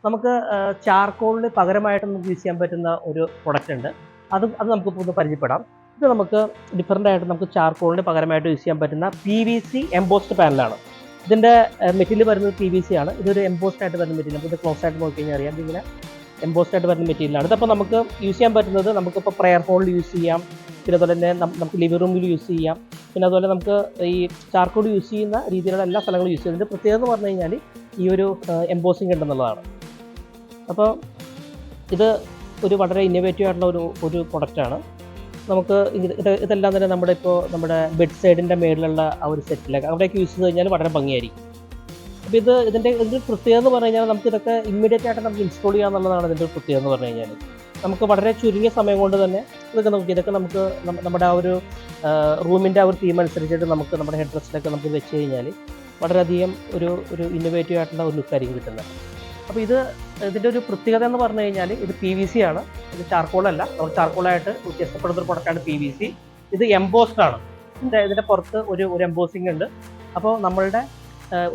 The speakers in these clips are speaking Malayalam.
നമുക്ക് ചാർക്കോളിന് പകരമായിട്ട് നമുക്ക് യൂസ് ചെയ്യാൻ പറ്റുന്ന ഒരു പ്രൊഡക്റ്റ് ഉണ്ട്. അത് നമുക്കിപ്പോൾ ഒന്ന് പരിചയപ്പെടാം. ഇത് നമുക്ക് ഡിഫറൻ്റ് ആയിട്ട് നമുക്ക് ചാർക്കോളിന് പകരമായിട്ട് യൂസ് ചെയ്യാൻ പറ്റുന്ന PVC എംബോസ്ഡ് പാനലാണ്. ഇതിൻ്റെ മെറ്റീരിയൽ വരുന്നത് PVC ആണ്. ഇതൊരു എംബോസ്ഡ് ആയിട്ട് വരുന്ന മെറ്റീരിയൽ. നമുക്ക് ഇത് ക്ലോസ് ആയിട്ട് നോക്കി കഴിഞ്ഞാൽ അറിയാം, ഇതിങ്ങനെ എംബോസ്ഡ് ആയിട്ട് വരുന്ന മെറ്റീരിയലാണ്. ഇതിപ്പോൾ നമുക്ക് യൂസ് ചെയ്യാൻ പറ്റുന്നത് നമുക്കിപ്പോൾ പ്രെയർ ഹോളിൽ യൂസ് ചെയ്യാം, പിന്നെ അതുപോലെ തന്നെ നമുക്ക് ലിവിംഗ് റൂമിൽ യൂസ് ചെയ്യാം, പിന്നെ അതുപോലെ നമുക്ക് ഈ ചാർക്കോൾ യൂസ് ചെയ്യുന്ന രീതിയിലുള്ള എല്ലാ സ്ഥലങ്ങളും യൂസ് ചെയ്യുന്നതിൻ്റെ പ്രത്യേകത എന്ന് പറഞ്ഞു കഴിഞ്ഞാൽ ഈ ഒരു എംബോസിങ് ഉണ്ടെന്നുള്ളതാണ്. അപ്പോൾ ഇത് ഒരു വളരെ ഇന്നോവേറ്റീവ് ആയിട്ടുള്ള ഒരു പ്രൊഡക്റ്റാണ്. നമുക്ക് ഇതെല്ലാം തന്നെ നമ്മുടെ ബെഡ് സൈഡിൻ്റെ മേളിലുള്ള ആ ഒരു സെറ്റിലേക്ക് അവിടേക്ക് യൂസ് ചെയ്ത് കഴിഞ്ഞാൽ വളരെ ഭംഗിയായിരിക്കും. അപ്പോൾ ഇതിൻ്റെ പ്രത്യേകത എന്ന് പറഞ്ഞു കഴിഞ്ഞാൽ നമുക്ക് ഇതൊക്കെ ഇമ്മീഡിയറ്റ് ആയിട്ട് നമുക്ക് ഇൻസ്റ്റാൾ ചെയ്യുക എന്നുള്ളതാണ് ഇതിൻ്റെ ഒരു പ്രത്യേകത എന്ന് പറഞ്ഞു കഴിഞ്ഞാൽ. നമുക്ക് വളരെ ചുരുങ്ങിയ സമയം കൊണ്ട് തന്നെ ഇതൊക്കെ നമുക്ക് നമ്മുടെ ആ ഒരു റൂമിൻ്റെ ആ ഒരു തീം അനുസരിച്ചിട്ട് നമുക്ക് നമ്മുടെ ഹെഡ് റെസ്റ്റിലൊക്കെ നമുക്ക് വെച്ച് കഴിഞ്ഞാൽ വളരെയധികം ഒരു ഇന്നോവേറ്റീവ് ആയിട്ടുള്ള ഒരു ലുക്കായിരിക്കും കിട്ടുന്നത്. അപ്പോൾ ഇതിൻ്റെ ഒരു പ്രത്യേകത എന്ന് പറഞ്ഞു കഴിഞ്ഞാൽ ഇത് PVC ആണ്, ഇത് ചാർക്കോളല്ല. നമ്മൾ ചാർക്കോളായിട്ട് വ്യത്യസ്തപ്പെടുന്ന ഒരു പ്രൊഡക്റ്റാണ് PVC. ഇത് എംബോസ്ഡ് ആണ്. ഇതിൻ്റെ പുറത്ത് ഒരു എംബോസിങ് ഉണ്ട്. അപ്പോൾ നമ്മളുടെ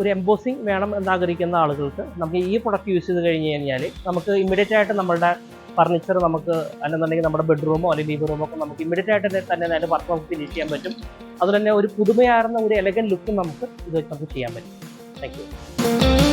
ഒരു എംബോസിങ് വേണം എന്നാഗ്രഹിക്കുന്ന ആളുകൾക്ക് നമുക്ക് ഈ പ്രൊഡക്റ്റ് യൂസ് ചെയ്ത് കഴിഞ്ഞ് കഴിഞ്ഞാൽ നമുക്ക് ഇമ്മീഡിയറ്റ് ആയിട്ട് നമ്മളുടെ ഫർണിച്ചർ നമുക്ക് അല്ലെന്നുണ്ടെങ്കിൽ നമ്മുടെ ബെഡ്റൂമോ അല്ലെങ്കിൽ ലിവിംഗ് റൂമോ ഒക്കെ നമുക്ക് ഇമ്മീഡിയറ്റ് ആയിട്ട് തന്നെ അതിൻ്റെ വർക്ക് നമുക്ക് ഫിനിഷ് ചെയ്യാൻ പറ്റും. അതുപോലെ തന്നെ ഒരു പുതുമയാർന്ന ഒരു എലഗൻ ലുക്കും നമുക്ക് ഇത് നമുക്ക് ചെയ്യാൻ പറ്റും. Thank you.